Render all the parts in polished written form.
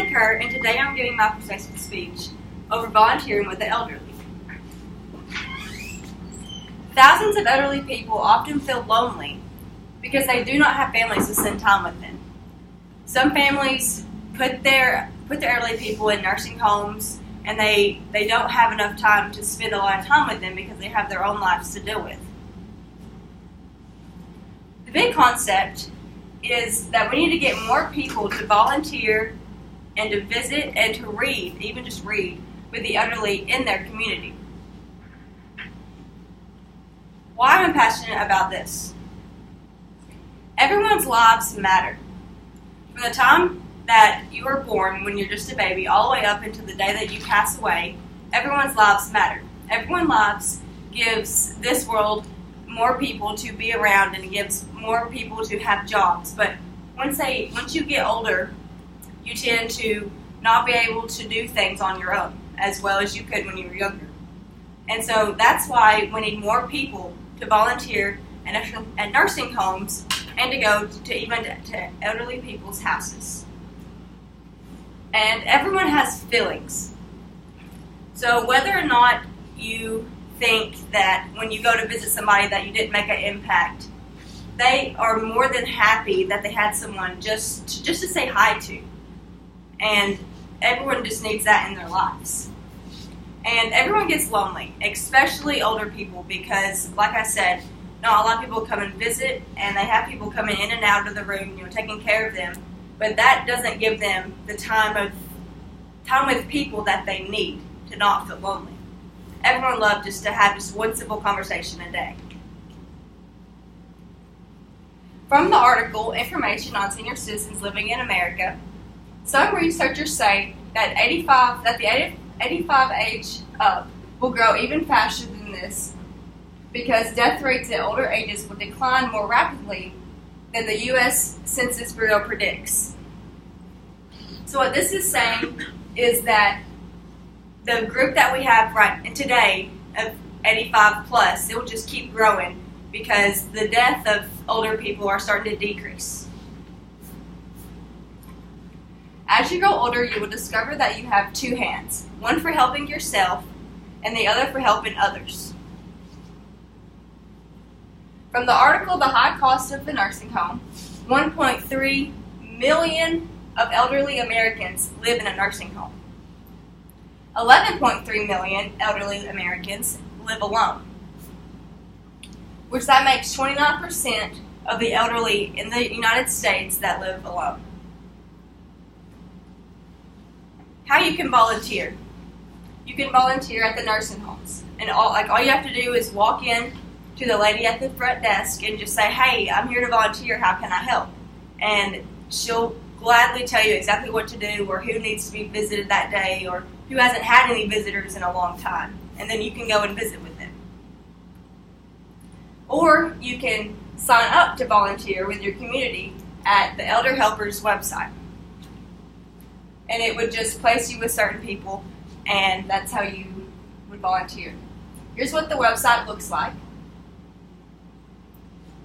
Kerr, and today I'm giving my persuasive speech over volunteering with the elderly. Thousands of elderly people often feel lonely because they do not have families to spend time with them. Some families put their elderly people in nursing homes, and they don't have enough time to spend a lot of time with them because they have their own lives to deal with. The big concept is that we need to get more people to volunteer and to visit and to read, even just read, with the elderly in their community. Why am I passionate about this? Everyone's lives matter. From the time that you were born, when you're just a baby, all the way up until the day that you pass away, everyone's lives matter. Everyone's lives gives this world more people to be around, and it gives more people to have jobs. But once you get older, you tend to not be able to do things on your own as well as you could when you were younger. And so that's why we need more people to volunteer at nursing homes and to go to elderly people's houses. And everyone has feelings. So whether or not you think that when you go to visit somebody that you didn't make an impact, they are more than happy that they had someone just to say hi to. And everyone just needs that in their lives. And everyone gets lonely, especially older people, because, like I said, not a lot of people come and visit, and they have people coming in and out of the room, taking care of them. But that doesn't give them the time with people that they need to not feel lonely. Everyone loves just to have just one simple conversation a day. From the article, Information on Senior Citizens Living in America, some researchers say that the 85 age up will grow even faster than this because death rates at older ages will decline more rapidly than the U.S. Census Bureau predicts. So what this is saying is that the group that we have right today of 85 plus, it will just keep growing because the death of older people are starting to decrease. As you grow older, you will discover that you have two hands, one for helping yourself and the other for helping others. From the article, The High Cost of the Nursing Home, 1.3 million of elderly Americans live in a nursing home. 11.3 million elderly Americans live alone, which that makes 29% of the elderly in the United States that live alone. How you can volunteer. You can volunteer at the nursing homes. And all you have to do is walk in to the lady at the front desk and just say, "Hey, I'm here to volunteer. How can I help?" And she'll gladly tell you exactly what to do or who needs to be visited that day or who hasn't had any visitors in a long time. And then you can go and visit with them. Or you can sign up to volunteer with your community at the Elder Helpers website. And it would just place you with certain people, and that's how you would volunteer. Here's what the website looks like.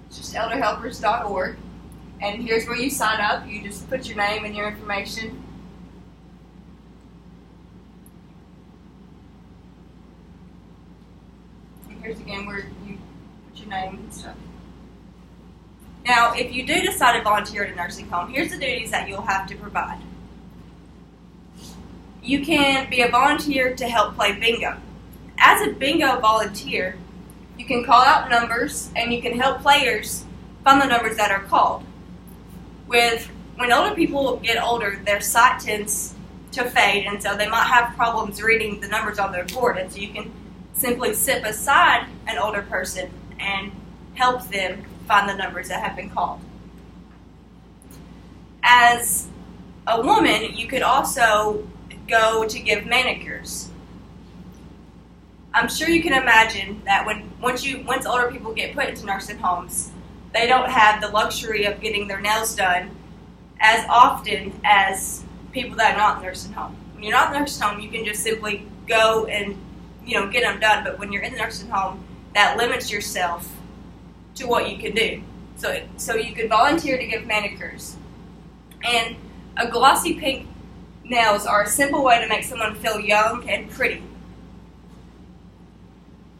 It's just elderhelpers.org. And here's where you sign up. You just put your name and your information. And here's again where you put your name and stuff. Now, if you do decide to volunteer at a nursing home, here's the duties that you'll have to provide. You can be a volunteer to help play bingo. As a bingo volunteer, you can call out numbers and you can help players find the numbers that are called. When older people get older, their sight tends to fade, and so they might have problems reading the numbers on their board. And so you can simply sit beside an older person and help them find the numbers that have been called. As a woman, you could also go to give manicures. I'm sure you can imagine that once older people get put into nursing homes, they don't have the luxury of getting their nails done as often as people that are not in the nursing home. When you're not in the nursing home, you can just simply go and get them done. But when you're in the nursing home, that limits yourself to what you can do. So you could volunteer to give manicures. And a glossy pink Nails are a simple way to make someone feel young and pretty.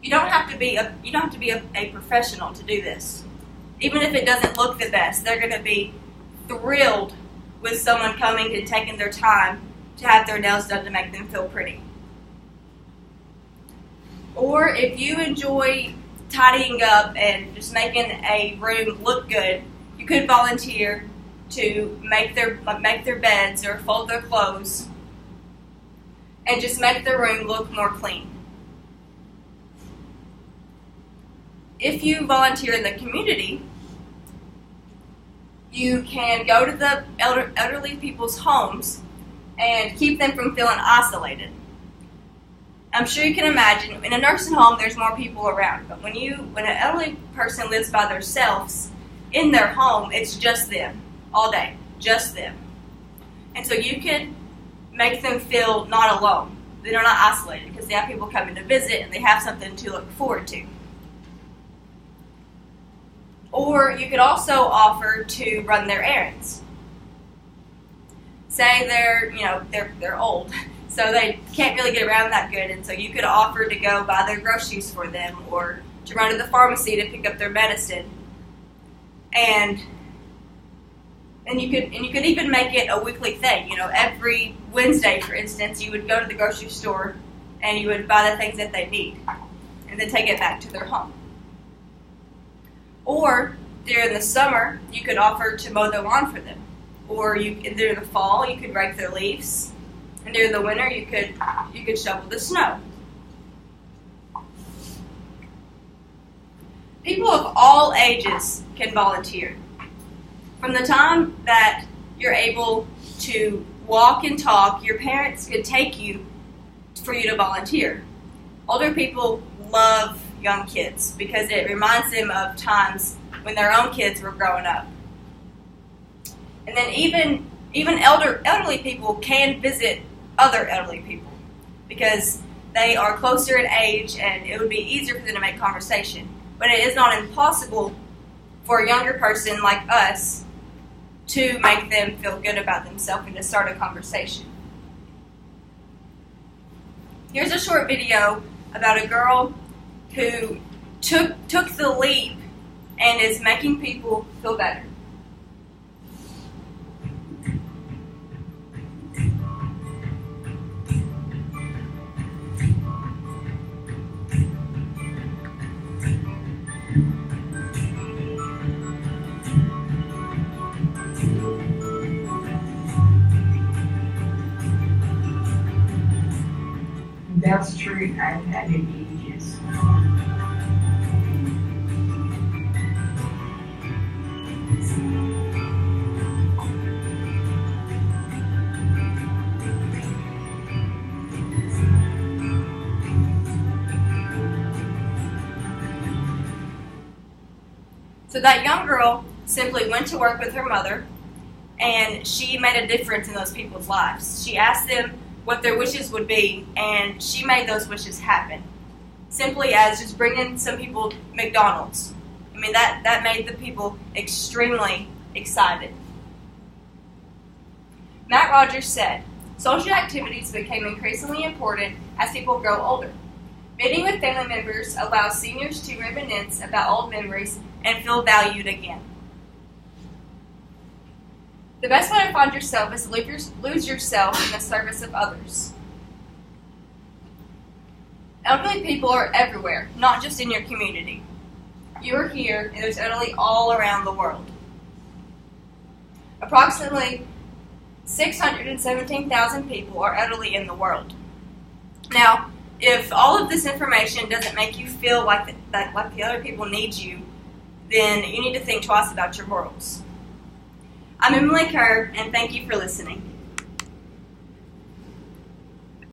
You don't have to be a professional to do this. Even if it doesn't look the best, they're going to be thrilled with someone coming and taking their time to have their nails done to make them feel pretty. Or if you enjoy tidying up and just making a room look good, you could volunteer to make their beds or fold their clothes and just make their room look more clean. If you volunteer in the community, you can go to the elderly people's homes and keep them from feeling isolated. I'm sure you can imagine, in a nursing home, there's more people around. But when an elderly person lives by themselves in their home, it's just them all day, just them. And so you can make them feel not alone. They're not isolated because they have people coming to visit and they have something to look forward to. Or you could also offer to run their errands. Say they're old. So they can't really get around that good, and so you could offer to go buy their groceries for them or to run to the pharmacy to pick up their medicine. And you could even make it a weekly thing. Every Wednesday, for instance, you would go to the grocery store and you would buy the things that they need and then take it back to their home. Or during the summer, you could offer to mow their lawn for them. Or during the fall, you could rake their leaves. And during the winter, you could shovel the snow. People of all ages can volunteer. From the time that you're able to walk and talk, your parents could take you for you to volunteer. Older people love young kids because it reminds them of times when their own kids were growing up. And then even elderly people can visit other elderly people because they are closer in age and it would be easier for them to make conversation. But it is not impossible for a younger person like us to make them feel good about themselves and to start a conversation. Here's a short video about a girl who took the leap and is making people feel better. That's true. I've had it ages. So that young girl simply went to work with her mother, and she made a difference in those people's lives. She asked them what their wishes would be, and she made those wishes happen. Simply as just bringing some people McDonald's. I mean, that made the people extremely excited. Matt Rogers said, social activities became increasingly important as people grow older. Meeting with family members allows seniors to reminisce about old memories and feel valued again. The best way to find yourself is to lose yourself in the service of others. Elderly people are everywhere, not just in your community. You are here, and there's elderly all around the world. Approximately 617,000 people are elderly in the world. Now, if all of this information doesn't make you feel like the other people need you, then you need to think twice about your morals. I'm Emily Kerr, and thank you for listening.